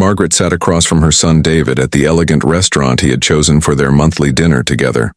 Margaret sat across from her son David at the elegant restaurant he had chosen for their monthly dinner together.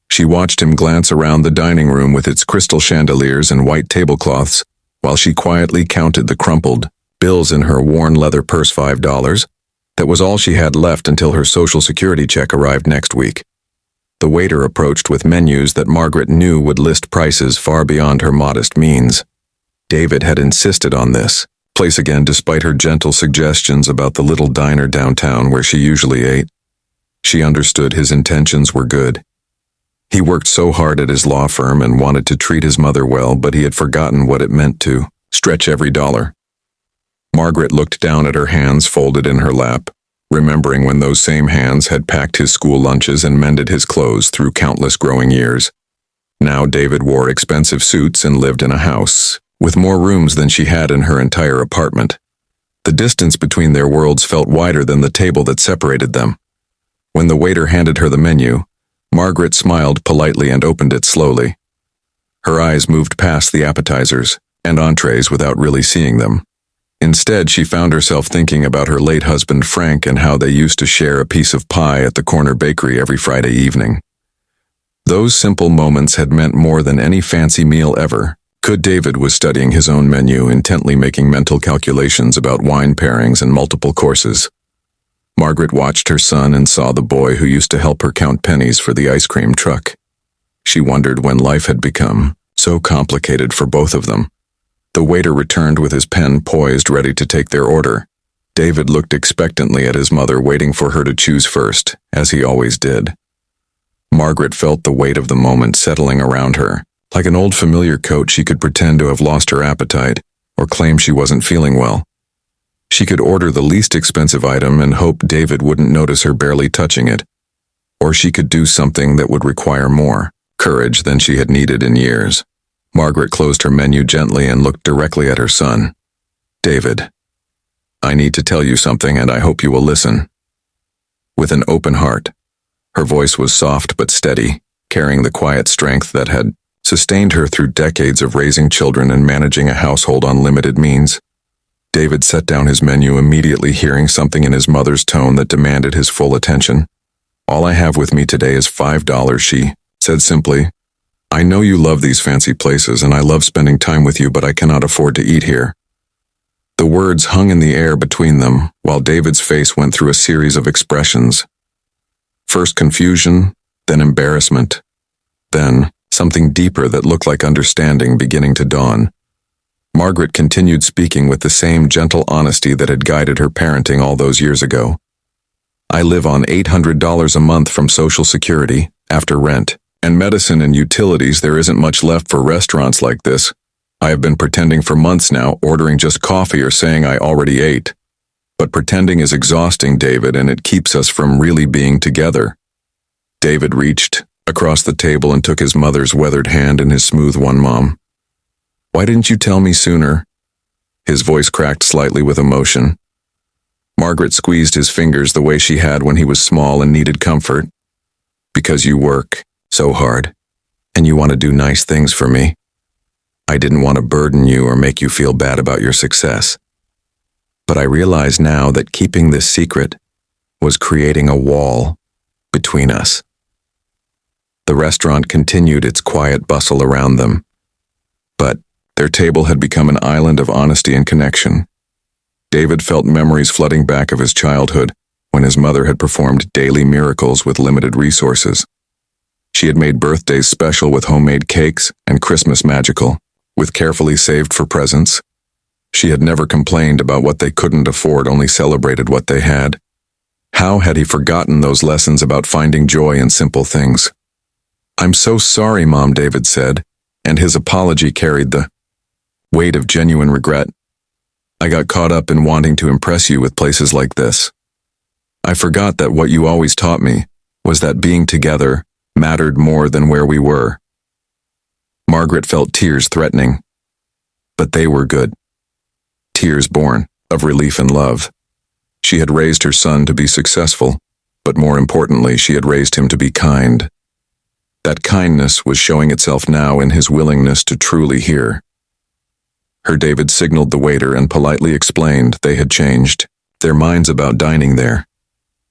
She watched him glance around the dining room with its crystal chandeliers and white tablecloths, while she quietly counted the crumpled bills in her worn leather purse. $5. That was all she had left until her Social Security check arrived next week. The waiter approached with menus that Margaret knew would list prices far beyond her modest means. David had insisted on this place again despite her gentle suggestions about the little diner downtown where she usually ate. She understood his intentions were good. He worked so hard at his law firm and wanted to treat his mother well, but he had forgotten what it meant to stretch every dollar. Margaret looked down at her hands folded in her lap, remembering when those same hands had packed his school lunches and mended his clothes through countless growing years. Now David wore expensive suits and lived in a house with more rooms than she had in her entire apartment. The distance between their worlds felt wider than the table that separated them. When the waiter handed her the menu, Margaret smiled politely and opened it slowly. Her eyes moved past the appetizers and entrees without really seeing them. Instead, she found herself thinking about her late husband Frank and how they used to share a piece of pie at the corner bakery every Friday evening. Those simple moments had meant more than any fancy meal ever. David was studying his own menu, intently making mental calculations about wine pairings and multiple courses. Margaret watched her son and saw the boy who used to help her count pennies for the ice cream truck. She wondered when life had become so complicated for both of them. The waiter returned with his pen poised, ready to take their order. David looked expectantly at his mother, waiting for her to choose first, as he always did. Margaret felt the weight of the moment settling around her. Like an old familiar coat, she could pretend to have lost her appetite or claim she wasn't feeling well. She could order the least expensive item and hope David wouldn't notice her barely touching it. Or she could do something that would require more courage than she had needed in years. Margaret closed her menu gently and looked directly at her son. "David, I need to tell you something and I hope you will listen." With an open heart, her voice was soft but steady, carrying the quiet strength that had sustained her through decades of raising children and managing a household on limited means. David set down his menu, immediately hearing something in his mother's tone that demanded his full attention. "All I have with me today is $5, she said simply. "I know you love these fancy places and I love spending time with you, but I cannot afford to eat here." The words hung in the air between them, while David's face went through a series of expressions. First confusion, then embarrassment, then something deeper that looked like understanding beginning to dawn. Margaret continued speaking with the same gentle honesty that had guided her parenting all those years ago. "I live on $800 a month from Social Security, after rent, and medicine and utilities. There isn't much left for restaurants like this. I have been pretending for months now, ordering just coffee or saying I already ate. But pretending is exhausting, David, and it keeps us from really being together." David reached across the table and took his mother's weathered hand in his smooth one. "Mom, why didn't you tell me sooner?" His voice cracked slightly with emotion. Margaret squeezed his fingers the way she had when he was small and needed comfort. "Because you work so hard, and you want to do nice things for me. I didn't want to burden you or make you feel bad about your success. But I realize now that keeping this secret was creating a wall between us." The restaurant continued its quiet bustle around them, but their table had become an island of honesty and connection. David felt memories flooding back of his childhood when his mother had performed daily miracles with limited resources. She had made birthdays special with homemade cakes and Christmas magical, with carefully saved for presents. She had never complained about what they couldn't afford, only celebrated what they had. How had he forgotten those lessons about finding joy in simple things? "I'm so sorry, Mom," David said, and his apology carried the weight of genuine regret. "I got caught up in wanting to impress you with places like this. I forgot that what you always taught me was that being together mattered more than where we were." Margaret felt tears threatening, but they were good. Tears born of relief and love. She had raised her son to be successful, but more importantly, she had raised him to be kind. That kindness was showing itself now in his willingness to truly hear. David signaled the waiter and politely explained they had changed their minds about dining there.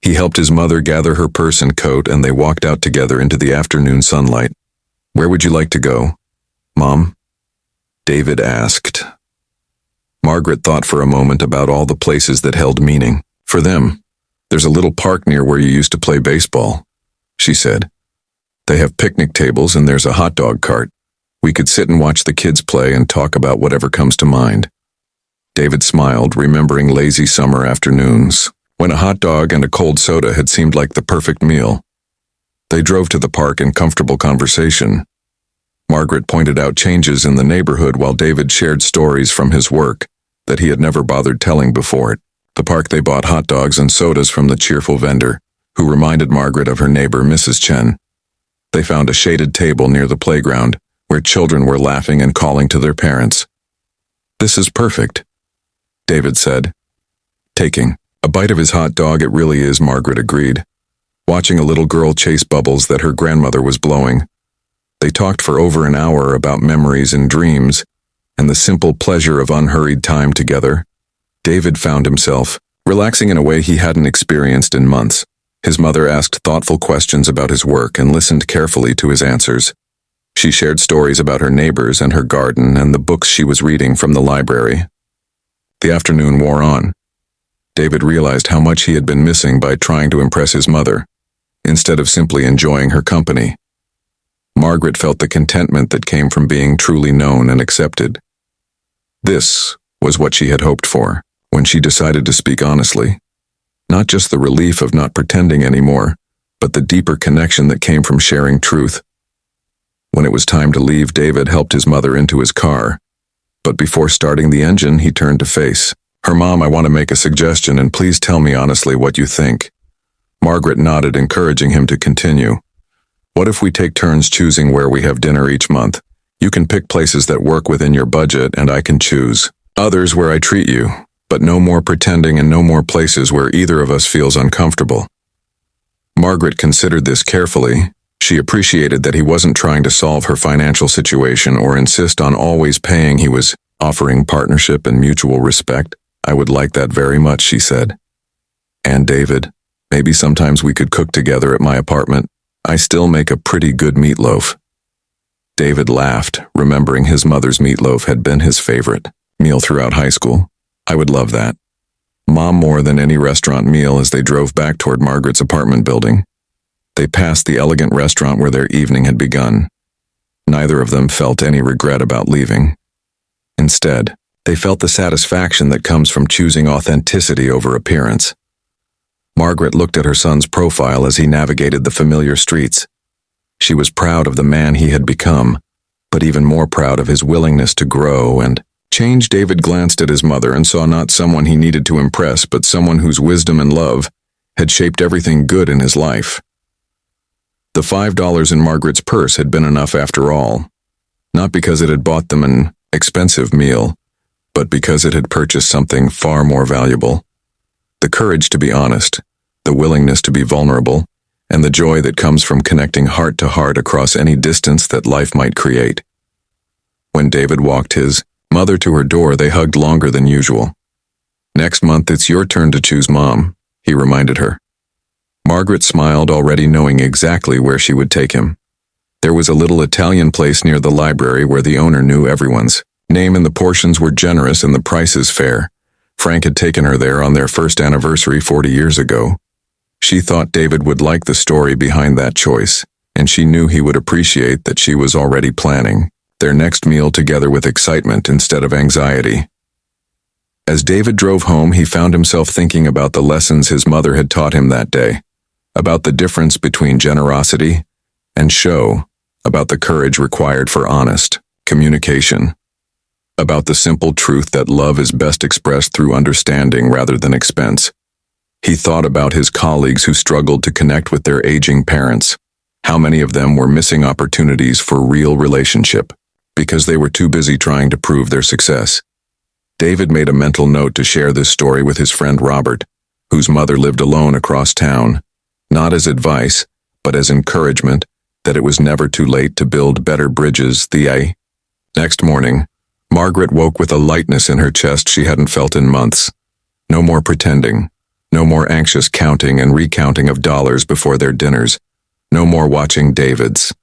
He helped his mother gather her purse and coat, and they walked out together into the afternoon sunlight. "Where would you like to go, Mom?" David asked. Margaret thought for a moment about all the places that held meaning. "For them, there's a little park near where you used to play baseball," she said. "They have picnic tables and there's a hot dog cart. We could sit and watch the kids play and talk about whatever comes to mind." David smiled, remembering lazy summer afternoons, when a hot dog and a cold soda had seemed like the perfect meal. They drove to the park in comfortable conversation. Margaret pointed out changes in the neighborhood while David shared stories from his work that he had never bothered telling before. At the park, they bought hot dogs and sodas from the cheerful vendor, who reminded Margaret of her neighbor, Mrs. Chen. They found a shaded table near the playground, where children were laughing and calling to their parents. "This is perfect," David said, taking a bite of his hot dog. "It really is," Margaret agreed, watching a little girl chase bubbles that her grandmother was blowing. They talked for over an hour about memories and dreams, and the simple pleasure of unhurried time together. David found himself relaxing in a way he hadn't experienced in months. His mother asked thoughtful questions about his work and listened carefully to his answers. She shared stories about her neighbors and her garden and the books she was reading from the library. The afternoon wore on. David realized how much he had been missing by trying to impress his mother, instead of simply enjoying her company. Margaret felt the contentment that came from being truly known and accepted. This was what she had hoped for when she decided to speak honestly. Not just the relief of not pretending anymore, but the deeper connection that came from sharing truth. When it was time to leave, David helped his mother into his car. But before starting the engine, he turned to face her. "Mom, I want to make a suggestion, and please tell me honestly what you think." Margaret nodded, encouraging him to continue. "What if we take turns choosing where we have dinner each month? You can pick places that work within your budget, and I can choose others where I treat you, but no more pretending and no more places where either of us feels uncomfortable." Margaret considered this carefully. She appreciated that he wasn't trying to solve her financial situation or insist on always paying. He was offering partnership and mutual respect. "I would like that very much," she said. "And David, maybe sometimes we could cook together at my apartment. I still make a pretty good meatloaf." David laughed, remembering his mother's meatloaf had been his favorite meal throughout high school. "I would love that, Mom, more than any restaurant meal." As they drove back toward Margaret's apartment building, they passed the elegant restaurant where their evening had begun. Neither of them felt any regret about leaving. Instead, they felt the satisfaction that comes from choosing authenticity over appearance. Margaret looked at her son's profile as he navigated the familiar streets. She was proud of the man he had become, but even more proud of his willingness to grow and change. David glanced at his mother and saw not someone he needed to impress, but someone whose wisdom and love had shaped everything good in his life. The $5 in Margaret's purse had been enough after all, not because it had bought them an expensive meal, but because it had purchased something far more valuable: the courage to be honest, the willingness to be vulnerable, and the joy that comes from connecting heart to heart across any distance that life might create. When David walked his mother to her door, they hugged longer than usual. "Next month it's your turn to choose, Mom," he reminded her. Margaret smiled, already knowing exactly where she would take him. There was a little Italian place near the library where the owner knew everyone's name, and the portions were generous and the prices fair. Frank had taken her there on their first anniversary 40 years ago. She thought David would like the story behind that choice, and she knew he would appreciate that she was already planning their next meal together with excitement instead of anxiety. As David drove home, he found himself thinking about the lessons his mother had taught him that day, about the difference between generosity and show, about the courage required for honest communication, about the simple truth that love is best expressed through understanding rather than expense. He thought about his colleagues who struggled to connect with their aging parents. How many of them were missing opportunities for real relationship because they were too busy trying to prove their success. David made a mental note to share this story with his friend Robert, whose mother lived alone across town, not as advice, but as encouragement that it was never too late to build better bridges. Next morning, Margaret woke with a lightness in her chest she hadn't felt in months. No more pretending. No more anxious counting and recounting of dollars before their dinners. No more watching David's.